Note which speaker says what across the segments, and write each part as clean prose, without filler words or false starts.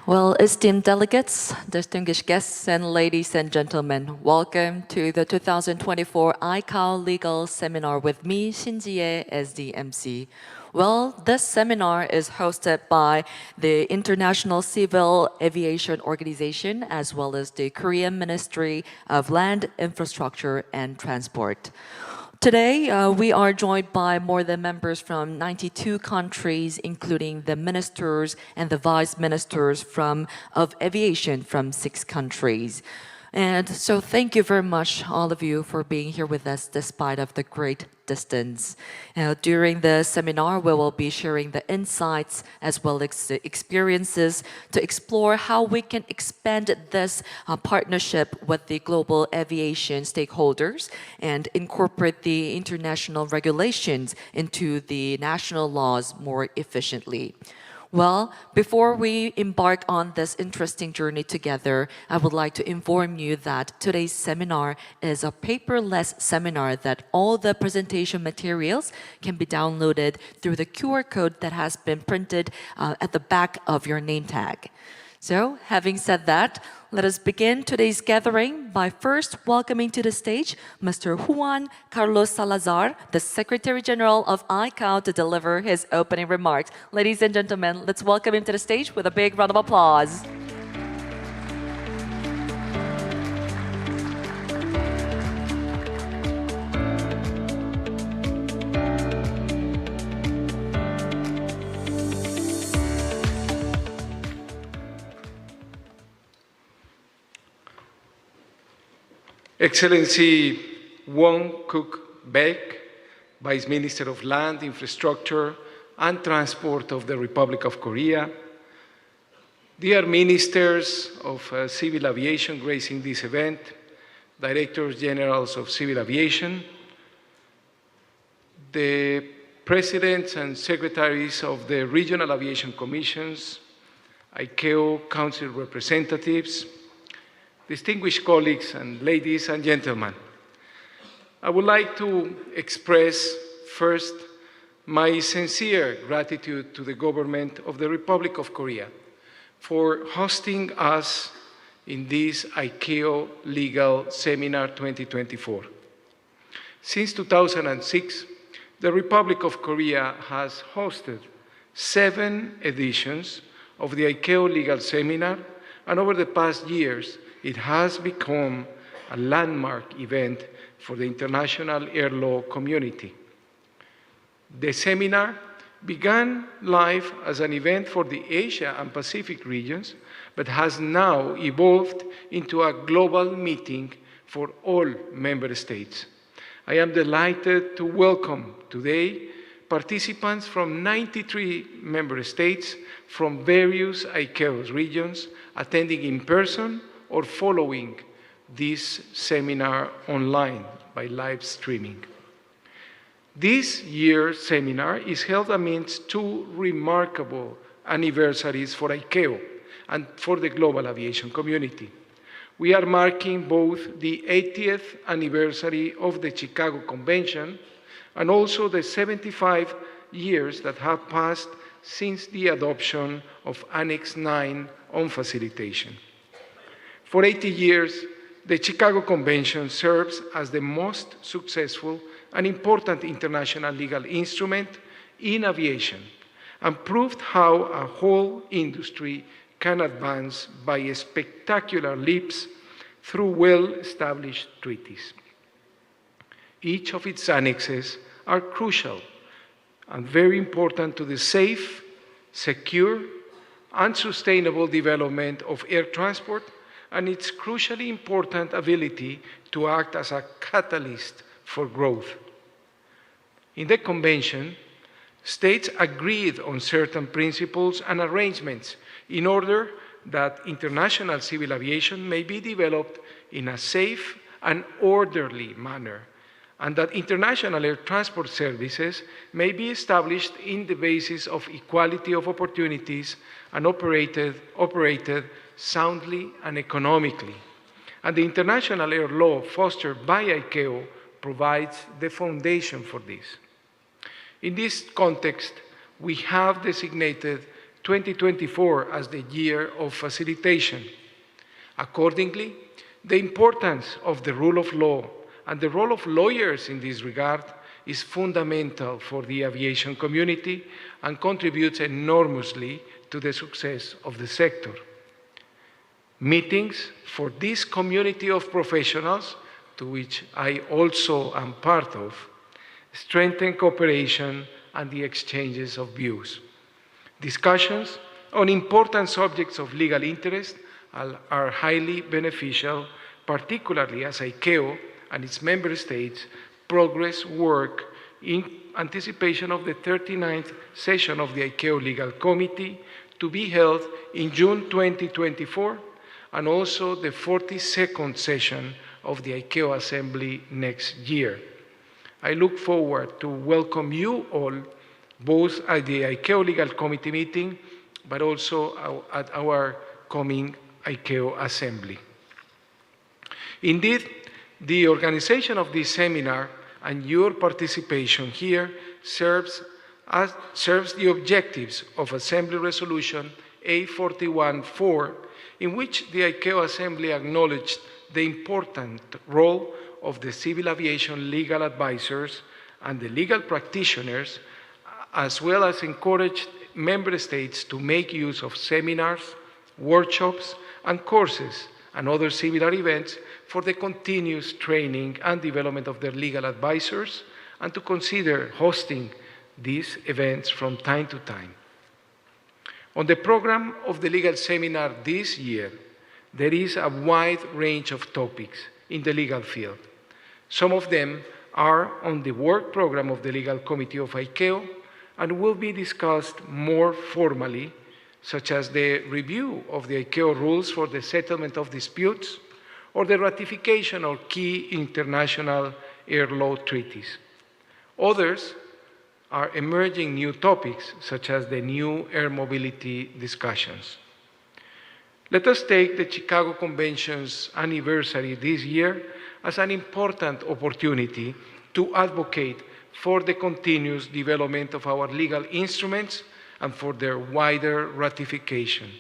Speaker 1: Well, esteemed delegates, distinguished guests, and ladies and gentlemen, welcome to the 2024 ICAO Legal Seminar with me, Shinjie, as the MC. Well, this seminar is hosted by the International Civil Aviation Organization as well as the Korean Ministry of Land, Infrastructure, and Transport. Today, we are joined by more than members from 92 countries, including the ministers and the vice ministers of aviation from 6 countries. And so thank you very much, all of you, for being here with us despite of the great distance. During the seminar, we will be sharing the insights as well as the experiences to explore how we can expand this partnership with the global aviation stakeholders and incorporate the international regulations into the national laws more efficiently. Well, before we embark on this interesting journey together, I would like to inform you that today's seminar is a paperless seminar that all the presentation materials can be downloaded through the QR code that has been printed at the back of your name tag. So, having said that, let us begin today's gathering by first welcoming to the stage Mr. Juan Carlos Salazar, the Secretary General of ICAO, to deliver his opening remarks. Ladies and gentlemen, let's welcome him to the stage with a big round of applause.
Speaker 2: Excellency Won Kook Baek, Vice Minister of Land, Infrastructure, and Transport of the Republic of Korea, dear Ministers of Civil Aviation gracing this event, Directors Generals of Civil Aviation, the Presidents and Secretaries of the Regional Aviation Commissions, ICAO Council representatives, distinguished colleagues and ladies and gentlemen, I would like to express first my sincere gratitude to the government of the Republic of Korea for hosting us in this ICAO Legal Seminar 2024. Since 2006, the Republic of Korea has hosted 7 editions of the ICAO Legal Seminar, and over the past years, it has become a landmark event for the international air law community. The seminar began live as an event for the Asia and Pacific regions, but has now evolved into a global meeting for all member states. I am delighted to welcome today participants from 93 member states from various ICAO regions attending in person or following this seminar online by live streaming. This year's seminar is held amidst 2 remarkable anniversaries for ICAO and for the global aviation community. We are marking both the 80th anniversary of the Chicago Convention and also the 75 years that have passed since the adoption of Annex 9 on facilitation. For 80 years, the Chicago Convention serves as the most successful and important international legal instrument in aviation and proved how a whole industry can advance by spectacular leaps through well-established treaties. Each of its annexes are crucial and very important to the safe, secure, and sustainable development of air transport and its crucially important ability to act as a catalyst for growth. In the Convention, states agreed on certain principles and arrangements in order that international civil aviation may be developed in a safe and orderly manner, and that international air transport services may be established in the basis of equality of opportunities and operated soundly and economically. And the international air law fostered by ICAO provides the foundation for this. In this context, we have designated 2024 as the year of facilitation. Accordingly, the importance of the rule of law and the role of lawyers in this regard is fundamental for the aviation community and contributes enormously to the success of the sector. Meetings for this community of professionals, to which I also am part of, strengthen cooperation and the exchanges of views. Discussions on important subjects of legal interest are highly beneficial, particularly as ICAO and its member states progress work in anticipation of the 39th session of the ICAO Legal Committee to be held in June 2024, and also the 42nd session of the ICAO Assembly next year. I look forward to welcome you all, both at the ICAO Legal Committee meeting, but also at our coming ICAO Assembly. Indeed, the organization of this seminar and your participation here serves the objectives of Assembly Resolution A41-4, in which the ICAO Assembly acknowledged the important role of the civil aviation legal advisors and the legal practitioners, as well as encouraged member states to make use of seminars, workshops, and courses and other similar events for the continuous training and development of their legal advisors, and to consider hosting these events from time to time. On the program of the legal seminar this year, there is a wide range of topics in the legal field. Some of them are on the work program of the Legal Committee of ICAO and will be discussed more formally, such as the review of the ICAO rules for the settlement of disputes or the ratification of key international air law treaties. Others are emerging new topics, such as the new air mobility discussions. Let us take the Chicago Convention's anniversary this year as an important opportunity to advocate for the continuous development of our legal instruments and for their wider ratification.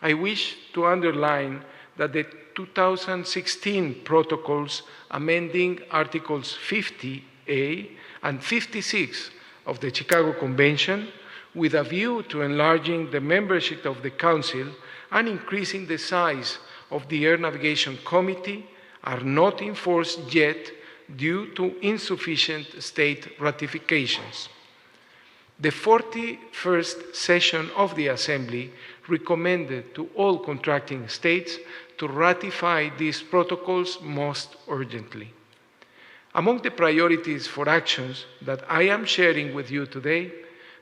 Speaker 2: I wish to underline that the 2016 protocols amending Articles 50A and 56 of the Chicago Convention, with a view to enlarging the membership of the Council and increasing the size of the Air Navigation Committee, are not in force yet due to insufficient state ratifications. The 41st session of the Assembly recommended to all contracting states to ratify these protocols most urgently. Among the priorities for actions that I am sharing with you today,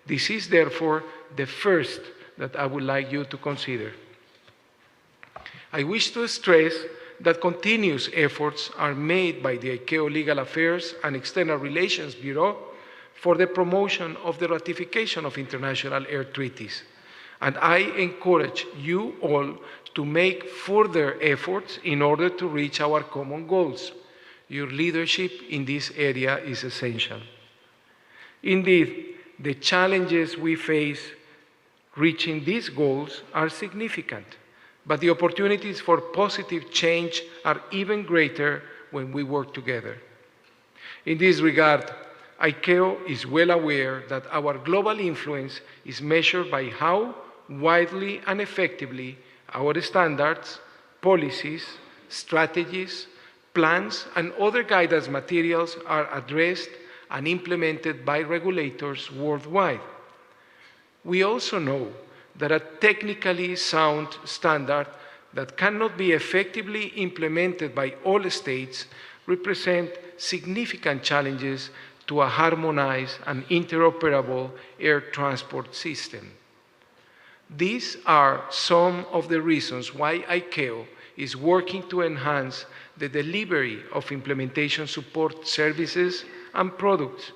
Speaker 2: this is therefore the first that I would like you to consider. I wish to stress that continuous efforts are made by the ICAO Legal Affairs and External Relations Bureau for the promotion of the ratification of international air treaties. And I encourage you all to make further efforts in order to reach our common goals. Your leadership in this area is essential. Indeed, the challenges we face reaching these goals are significant, but the opportunities for positive change are even greater when we work together. In this regard, ICAO is well aware that our global influence is measured by how widely and effectively our standards, policies, strategies, plans, and other guidance materials are addressed and implemented by regulators worldwide. We also know that a technically sound standard that cannot be effectively implemented by all states represent significant challenges to a harmonized and interoperable air transport system. These are some of the reasons why ICAO is working to enhance the delivery of implementation support services and products,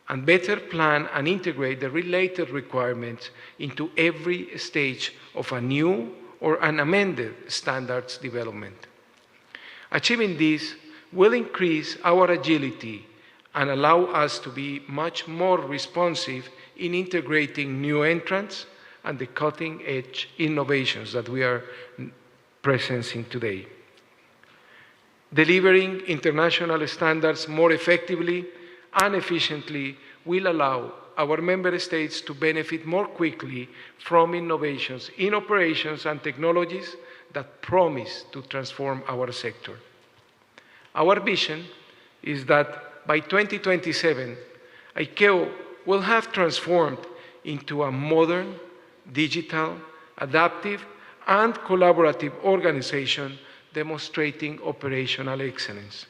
Speaker 2: and better plan and integrate the related requirements into every stage of a new or an amended standards development. Achieving this will increase our agility and allow us to be much more responsive in integrating new entrants and the cutting-edge innovations that we are presencing today. Delivering international standards more effectively and efficiently will allow our member states to benefit more quickly from innovations in operations and technologies that promise to transform our sector. Our vision is that by 2027, ICAO will have transformed into a modern, digital, adaptive, and collaborative organization demonstrating operational excellence.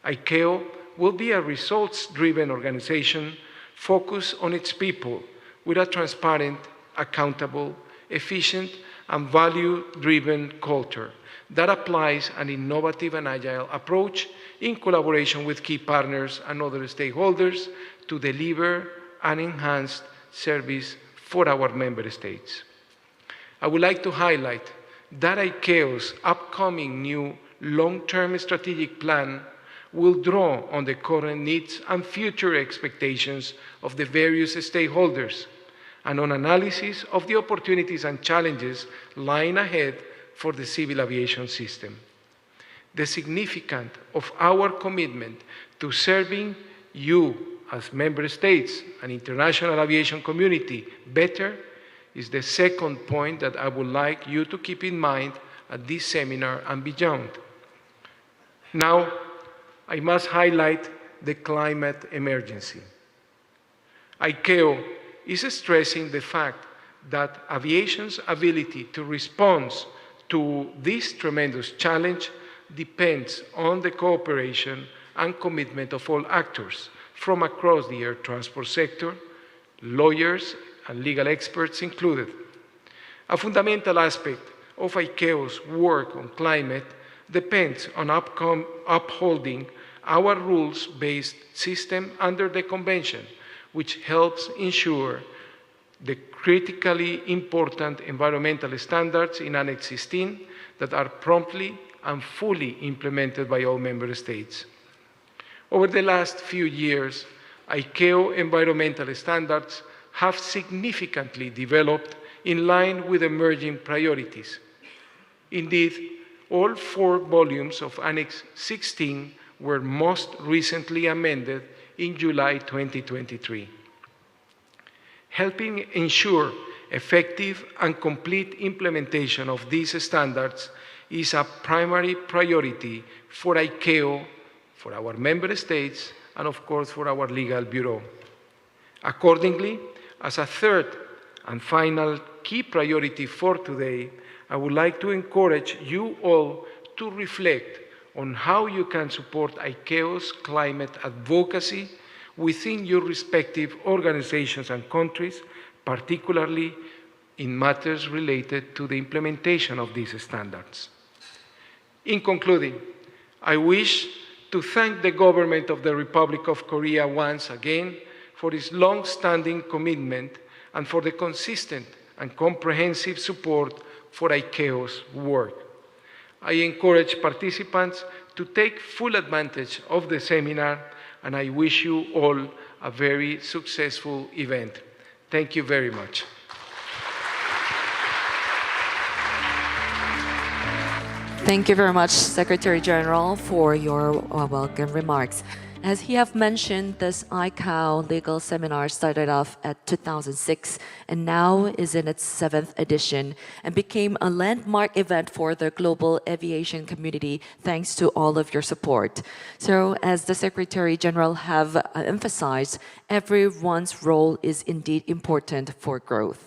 Speaker 2: ICAO will be a results-driven organization focused on its people with a transparent, accountable, efficient, and value-driven culture that applies an innovative and agile approach in collaboration with key partners and other stakeholders to deliver an enhanced service for our member states. I would like to highlight that ICAO's upcoming new long-term strategic plan will draw on the current needs and future expectations of the various stakeholders and on analysis of the opportunities and challenges lying ahead for the civil aviation system. The significance of our commitment to serving you as member states and international aviation community better is the second point that I would like you to keep in mind at this seminar and beyond. Now, I must highlight the climate emergency. ICAO is stressing the fact that aviation's ability to respond to this tremendous challenge depends on the cooperation and commitment of all actors from across the air transport sector, lawyers and legal experts included. A fundamental aspect of ICAO's work on climate depends on upholding our rules-based system under the Convention, which helps ensure the critically important environmental standards in Annex 16 that are promptly and fully implemented by all member states. Over the last few years, ICAO environmental standards have significantly developed in line with emerging priorities. Indeed, all 4 volumes of Annex 16 were most recently amended in July 2023. Helping ensure effective and complete implementation of these standards is a primary priority for ICAO, for our member states, and of course for our legal bureau. Accordingly, as a third and final key priority for today, I would like to encourage you all to reflect on how you can support ICAO's climate advocacy within your respective organizations and countries, particularly in matters related to the implementation of these standards. In concluding, I wish to thank the government of the Republic of Korea once again for its long-standing commitment and for the consistent and comprehensive support for ICAO's work. I encourage participants to take full advantage of the seminar, and I wish you all a very successful event. Thank you very much.
Speaker 1: Thank you very much, Secretary General, for your welcome remarks. As he have mentioned, this ICAO legal seminar started off at 2006 and now is in its 7th edition and became a landmark event for the global aviation community thanks to all of your support. So as the Secretary General have emphasized, everyone's role is indeed important for growth.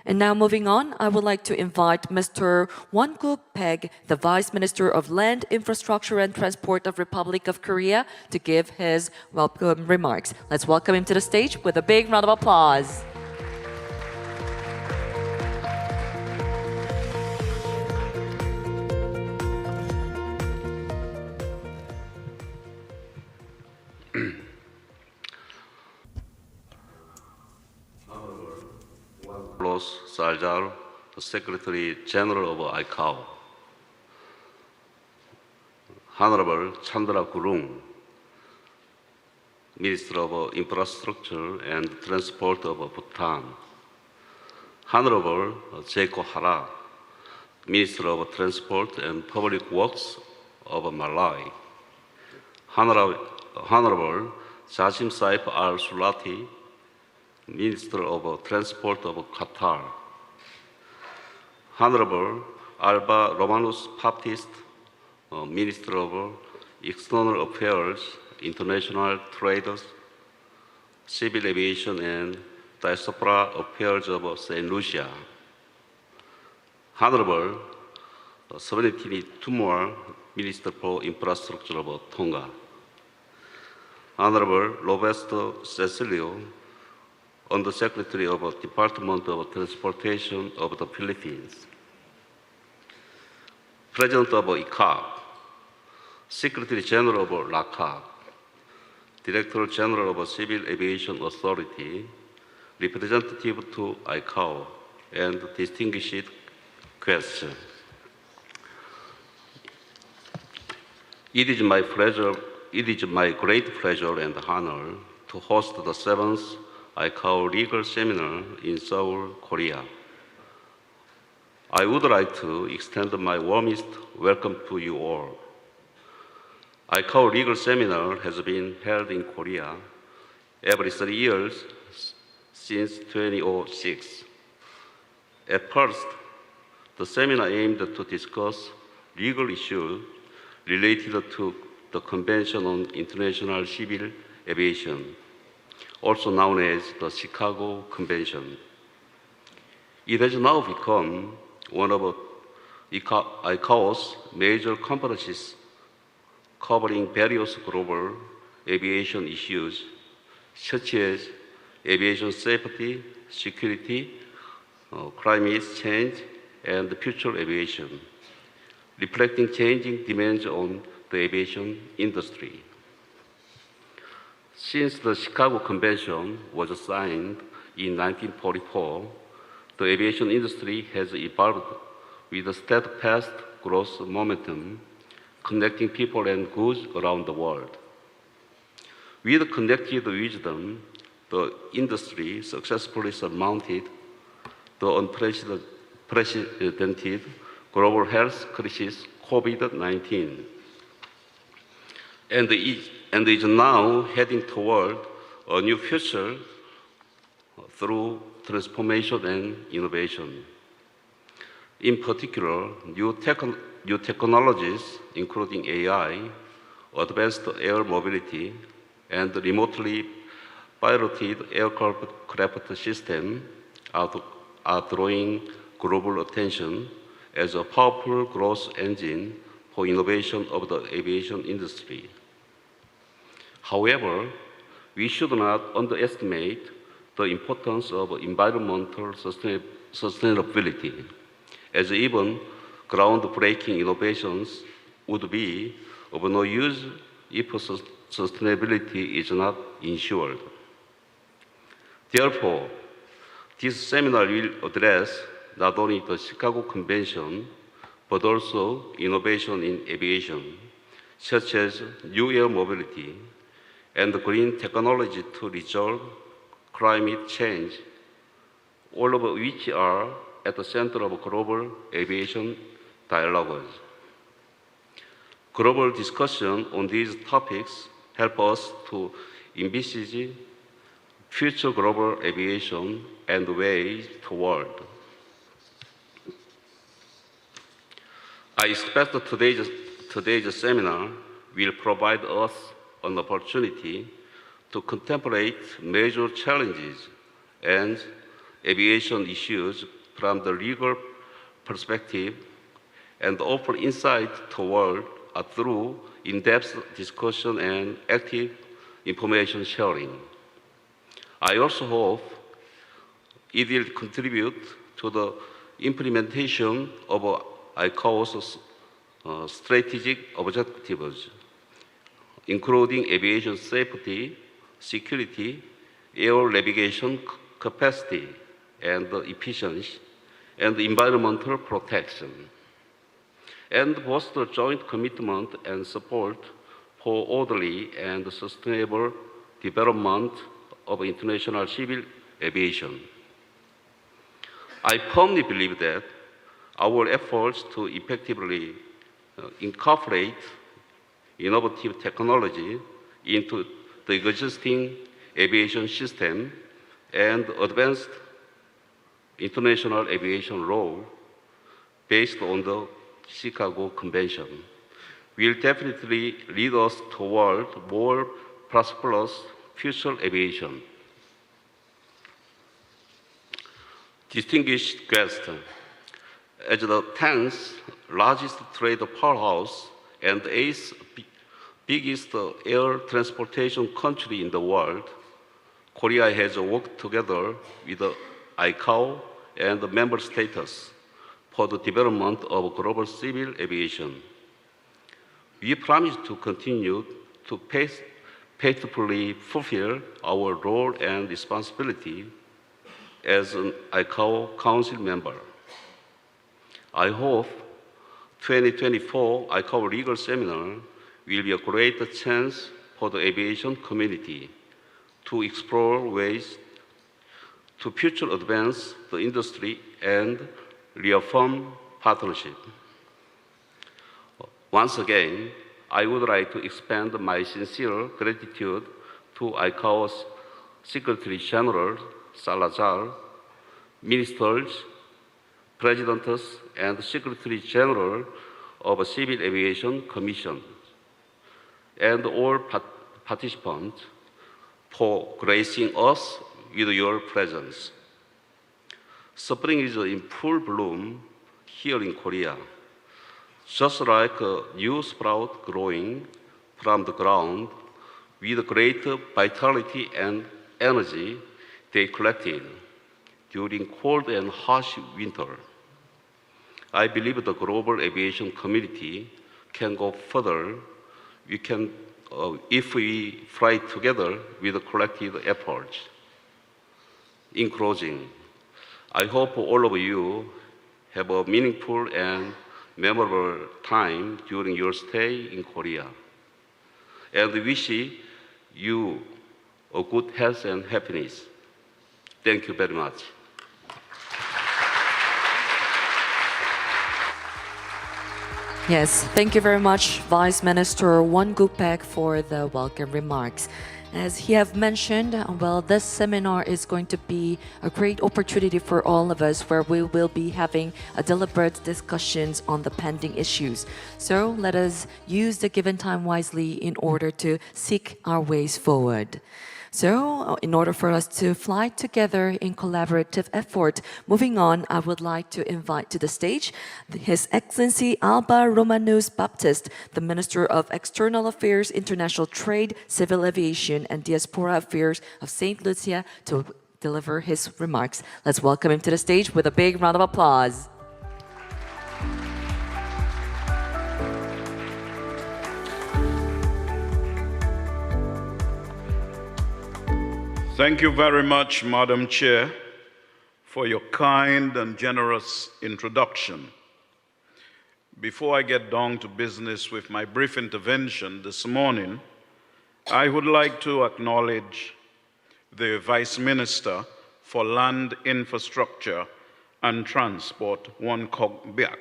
Speaker 1: And now moving on, I would like to invite Mr. Won-Kook Peg, the Vice Minister of Land, Infrastructure and Transport of Republic of Korea, to give his welcome remarks. Let's welcome him to the stage with a big round of applause.
Speaker 3: Carlos Salazar, the Secretary General of ICAO. Honorable Chandra Gurung, Minister of Infrastructure and Transport of Bhutan. Honorable Jacob Hara, Minister of Transport and Public Works of Malawi, Honorable Jasim Saif Al Sulati, Minister of Transport of Qatar, Honorable Alba Romanus Baptist, Minister of External Affairs, International Trade, Civil Aviation and Diaspora Affairs of St. Lucia, Honorable Serenity Tumor, Minister for Infrastructure of Tonga, Honorable Roberto Cecilio, Undersecretary of the Department of Transportation of the Philippines, President of ICAO, Secretary General of LACAO, Director General of Civil Aviation Authority, representative to ICAO, and distinguished guests. It is my great pleasure and honor to host the 7th ICAO Legal Seminar in Seoul, Korea. I would like to extend my warmest welcome to you all. ICAO Legal Seminar has been held in Korea every 3 years since 2006. At first, the seminar aimed to discuss legal issues related to the Convention on International Civil Aviation, also known as the Chicago Convention. It has now become one of ICAO's major conferences covering various global aviation issues such as aviation safety, security, climate change, and future aviation, reflecting changing demands on the aviation industry. Since the Chicago Convention was signed in 1944, the aviation industry has evolved with a steadfast growth momentum, connecting people and goods around the world. With connected wisdom, the industry successfully surmounted the unprecedented global health crisis, COVID-19, and is now heading toward a new future through transformation and innovation. In particular, new technologies, including AI, advanced air mobility, and remotely piloted aircraft system are drawing global attention as a powerful growth engine for innovation of the aviation industry. However, we should not underestimate the importance of environmental sustainability, as even groundbreaking innovations would be of no use if sustainability is not ensured. Therefore, this seminar will address not only the Chicago Convention, but also innovation in aviation, such as new air mobility and green technology to resolve climate change, all of which are at the center of global aviation dialogues. Global discussion on these topics help us to envisage future global aviation and ways toward. I expect that today's seminar will provide us an opportunity to contemplate major challenges and aviation issues from the legal perspective and offer insight toward through in-depth discussion and active information sharing. I also hope it will contribute to the implementation of ICAO's strategic objectives, including aviation safety, security, air navigation capacity and efficiency, and environmental protection, and foster joint commitment and support for orderly and sustainable development of international civil aviation. I firmly believe that our efforts to effectively incorporate innovative technology into the existing aviation system and advanced international aviation law based on the Chicago Convention will definitely lead us toward more prosperous future aviation. Distinguished guests, as the 10th largest trade powerhouse and 8th biggest air transportation country in the world, Korea has worked together with the ICAO and the member states for the development of global civil aviation. We promise to continue to faithfully fulfill our role and responsibility as an ICAO Council member. I hope 2024 ICAO Legal Seminar will be a great chance for the aviation community to explore ways to future advance the industry and reaffirm partnership. Once again, I would like to expand my sincere gratitude to ICAO's Secretary General Salazar, ministers, presidents, and Secretary General of Civil Aviation Commission, and all participants for gracing us with your presence. Spring is in full bloom here in Korea. Just like a new sprout growing from the ground with great vitality and energy they collected during cold and harsh winter. I believe the global aviation community can go further if we fly together with collective efforts. In closing, I hope all of you have a meaningful and memorable time during your stay in Korea, and wish you a good health and happiness. Thank you very much.
Speaker 1: Yes, thank you very much, Vice Minister Won Guk-baek, for the welcome remarks. As he have mentioned, well, this seminar is going to be a great opportunity for all of us where we will be having a deliberate discussions on the pending issues. So let us use the given time wisely in order to seek our ways forward. So, in order for us to fly together in collaborative effort, moving on, I would like to invite to the stage His Excellency Alba Romanus Baptist, the Minister of External Affairs, International Trade, Civil Aviation, and Diaspora Affairs of St. Lucia, to deliver his remarks. Let's welcome him to the stage with a big round of applause.
Speaker 4: Thank you very much, Madam Chair, for your kind and generous introduction. Before I get down to business with my brief intervention this morning, I would like to acknowledge the Vice Minister for Land Infrastructure and Transport, Won Guk-baek,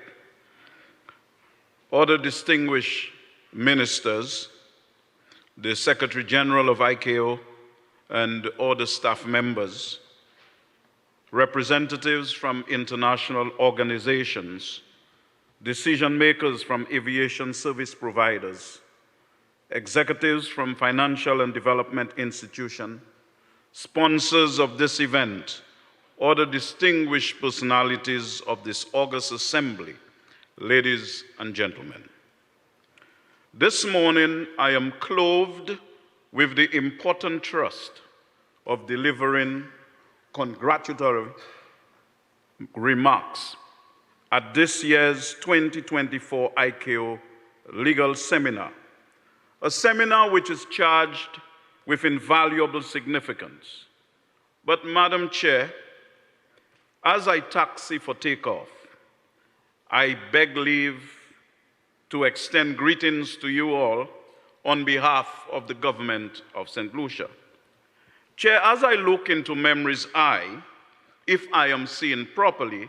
Speaker 4: other distinguished ministers, the Secretary General of ICAO, and other staff members, representatives from international organizations, decision makers from aviation service providers, executives from financial and development institutions, sponsors of this event, other distinguished personalities of this August Assembly, ladies and gentlemen. This morning, I am clothed with the important trust of delivering congratulatory remarks at this year's 2024 ICAO Legal Seminar, a seminar which is charged with invaluable significance. But, Madam Chair, as I taxi for takeoff, I beg leave to extend greetings to you all on behalf of the government of St. Lucia. Chair, as I look into memory's eye if I am seeing properly,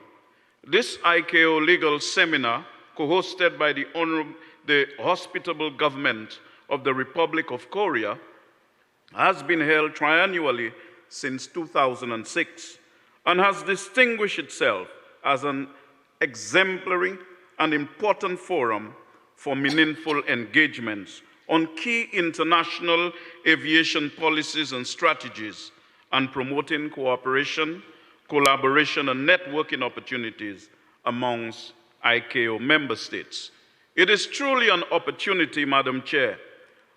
Speaker 4: this ICAO legal seminar, co-hosted by the hospitable government of the Republic of Korea, has been held triennially since 2006 and has distinguished itself as an exemplary and important forum for meaningful engagements on key international aviation policies and strategies and promoting cooperation, collaboration, and networking opportunities amongst ICAO member states. It is truly an opportunity, Madam Chair,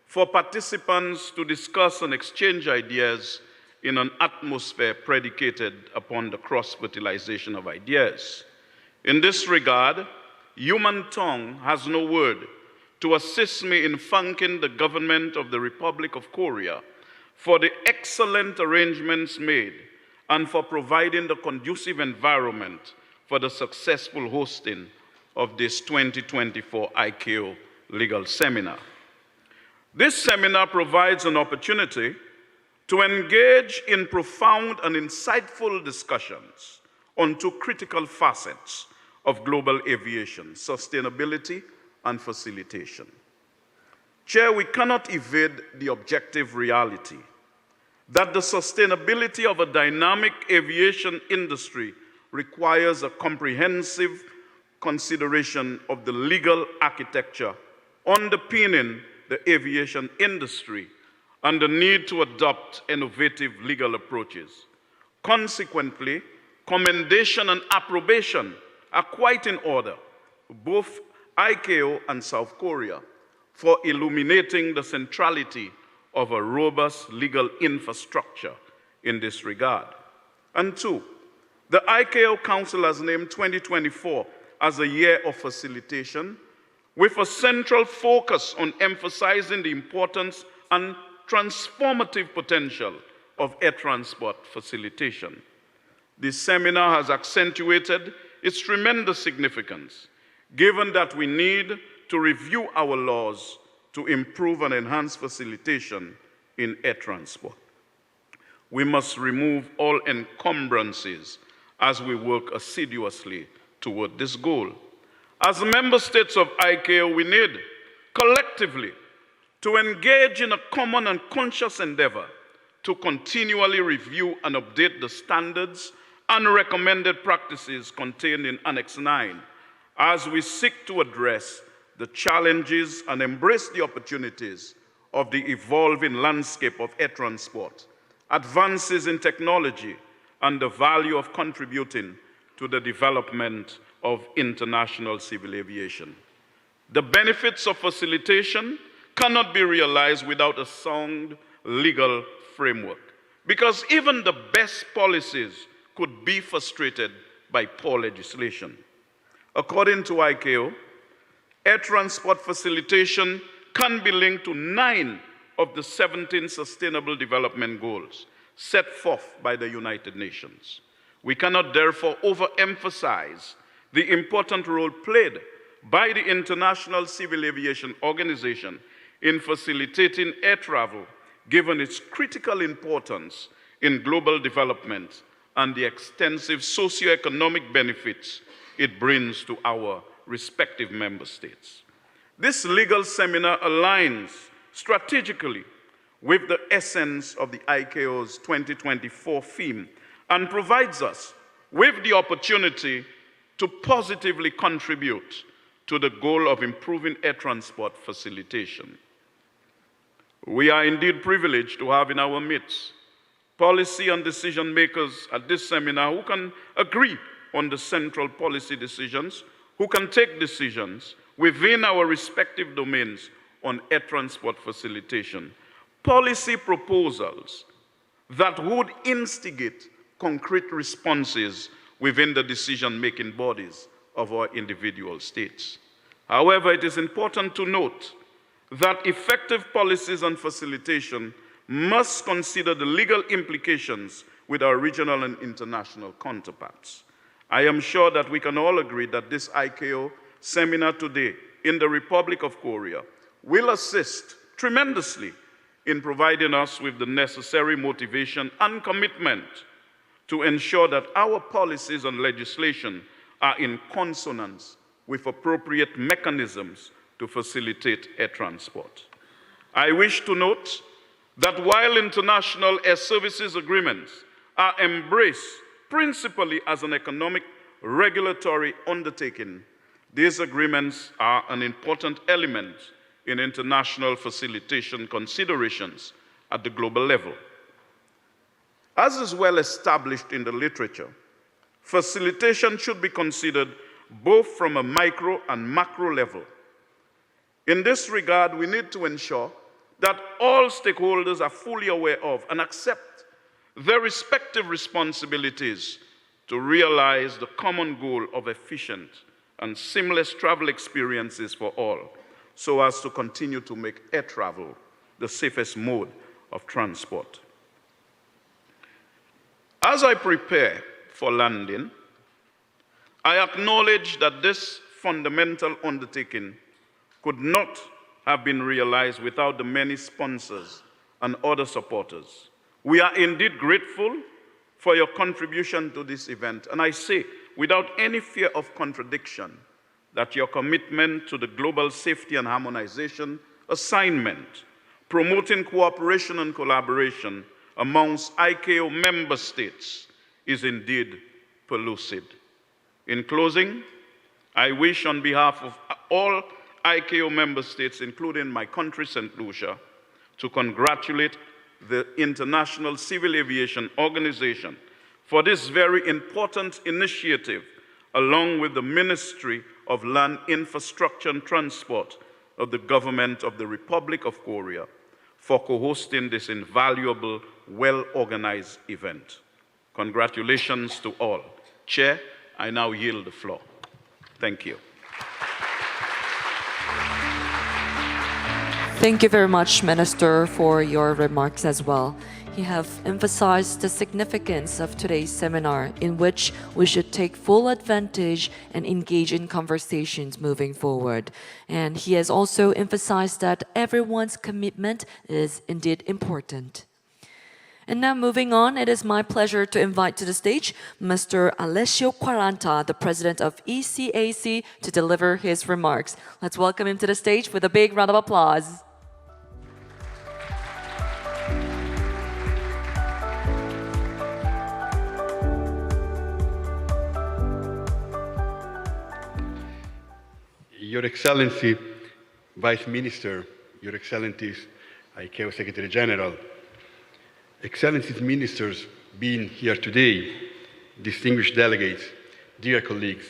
Speaker 4: for participants to discuss and exchange ideas in an atmosphere predicated upon the cross-fertilization of ideas. In this regard, human tongue has no word to assist me in thanking the government of the Republic of Korea for the excellent arrangements made and for providing the conducive environment for the successful hosting of this 2024 ICAO legal seminar. This seminar provides an opportunity to engage in profound and insightful discussions on two critical facets of global aviation: sustainability and facilitation. Chair, we cannot evade the objective reality that the sustainability of a dynamic aviation industry requires a comprehensive consideration of the legal architecture underpinning the aviation industry and the need to adopt innovative legal approaches. Consequently, commendation and approbation are quite in order, both ICAO and South Korea, for illuminating the centrality of a robust legal infrastructure in this regard. And two, the ICAO Council has named 2024 as a year of facilitation, with a central focus on emphasizing the importance and transformative potential of air transport facilitation. This seminar has accentuated its tremendous significance, given that we need to review our laws to improve and enhance facilitation in air transport. We must remove all encumbrances as we work assiduously toward this goal. As member states of ICAO, we need collectively to engage in a common and conscious endeavor to continually review and update the standards and recommended practices contained in Annex 9 as we seek to address the challenges and embrace the opportunities of the evolving landscape of air transport, advances in technology, and the value of contributing to the development of international civil aviation. The benefits of facilitation cannot be realized without a sound legal framework, because even the best policies could be frustrated by poor legislation. According to ICAO, air transport facilitation can be linked to 9 of the 17 Sustainable Development Goals set forth by the United Nations. We cannot therefore overemphasize the important role played by the International Civil Aviation Organization in facilitating air travel, given its critical importance in global development and the extensive socioeconomic benefits it brings to our respective member states. This legal seminar aligns strategically with the essence of the ICAO's 2024 theme and provides us with the opportunity to positively contribute to the goal of improving air transport facilitation. We are indeed privileged to have in our midst policy and decision makers at this seminar who can agree on the central policy decisions, who can take decisions within our respective domains on air transport facilitation. Policy proposals that would instigate concrete responses within the decision-making bodies of our individual states. However, it is important to note that effective policies on facilitation must consider the legal implications with our regional and international counterparts. I am sure that we can all agree that this ICAO seminar today in the Republic of Korea will assist tremendously in providing us with the necessary motivation and commitment to ensure that our policies and legislation are in consonance with appropriate mechanisms to facilitate air transport. I wish to note that while international air services agreements are embraced principally as an economic regulatory undertaking, these agreements are an important element in international facilitation considerations at the global level. As is well established in the literature, facilitation should be considered both from a micro and macro level. In this regard, we need to ensure that all stakeholders are fully aware of and accept their respective responsibilities to realize the common goal of efficient and seamless travel experiences for all, so as to continue to make air travel the safest mode of transport. As I prepare for landing, I acknowledge that this fundamental undertaking could not have been realized without the many sponsors and other supporters. We are indeed grateful for your contribution to this event, and I say, without any fear of contradiction, that your commitment to the global safety and harmonization assignment, promoting cooperation and collaboration amongst ICAO member states, is indeed pellucid. In closing, I wish on behalf of all ICAO member states, including my country, St. Lucia, to congratulate the International Civil Aviation Organization for this very important initiative, along with the Ministry of Land Infrastructure and Transport of the Government of the Republic of Korea, for co-hosting this invaluable, well-organized event. Congratulations to all. Chair, I now yield the floor. Thank you.
Speaker 1: Thank you very much, Minister, for your remarks as well. You have emphasized the significance of today's seminar, in which we should take full advantage and engage in conversations moving forward. And he has also emphasized that everyone's commitment is indeed important. And now moving on, it is my pleasure to invite to the stage Mr. Alessio Quaranta, the president of ECAC, to deliver his remarks. Let's welcome him to the stage with a big round of applause.
Speaker 5: Your Excellency, Vice Minister, Your Excellencies, ICAO Secretary General, Excellencies Ministers being here today, distinguished delegates, dear colleagues,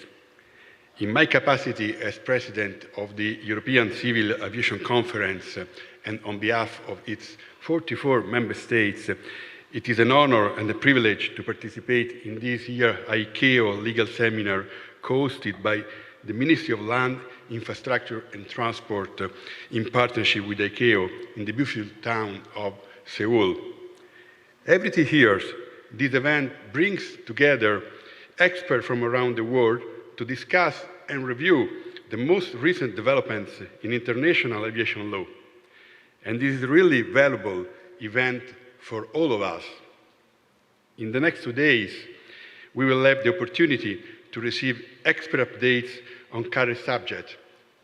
Speaker 5: in my capacity as President of the European Civil Aviation Conference and on behalf of its 44 member states, it is an honor and a privilege to participate in this year's ICAO legal seminar co-hosted by the Ministry of Land, Infrastructure and Transport in partnership with ICAO in the beautiful town of Seoul. Every 2 years, this event brings together experts from around the world to discuss and review the most recent developments in international aviation law. And this is a really valuable event for all of us. In the next 2 days, we will have the opportunity to receive expert updates on current subjects,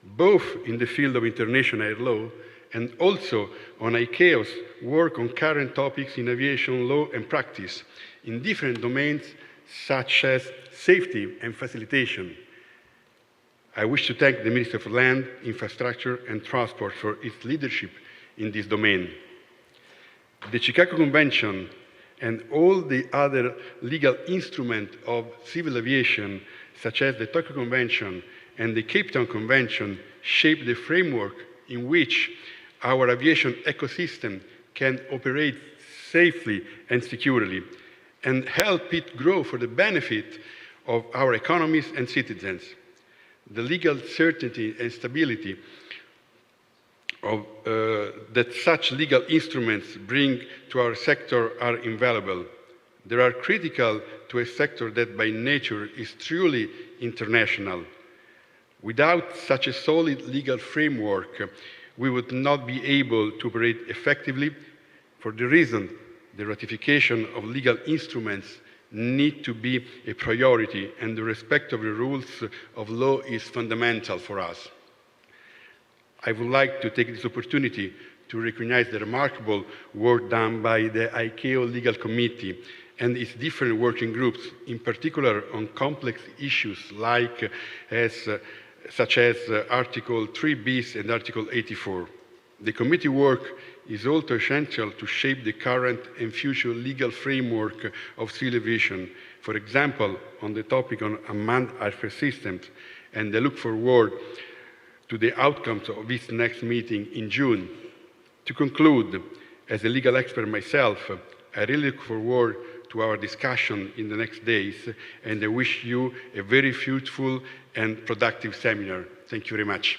Speaker 5: both in the field of international air law and also on ICAO's work on current topics in aviation law and practice in different domains such as safety and facilitation. I wish to thank the Minister for Land, Infrastructure and Transport for its leadership in this domain. The Chicago Convention and all the other legal instruments of civil aviation, such as the Tokyo Convention and the Cape Town Convention, shape the framework in which our aviation ecosystem can operate safely and securely and help it grow for the benefit of our economies and citizens. The legal certainty and stability that such legal instruments bring to our sector are invaluable. They are critical to a sector that by nature is truly international. Without such a solid legal framework, we would not be able to operate effectively for the reason the ratification of legal instruments need to be a priority, and the respect of the rules of law is fundamental for us. I would like to take this opportunity to recognize the remarkable work done by the ICAO Legal Committee and its different working groups, in particular on complex issues such as Article 3 bis and Article 84. The committee work is also essential to shape the current and future legal framework of civil aviation, for example, on the topic on unmanned aircraft systems, and I look forward to the outcomes of this next meeting in June. To conclude, as a legal expert myself, I really look forward to our discussion in the next days, and I wish you a very fruitful and productive seminar. Thank you very much.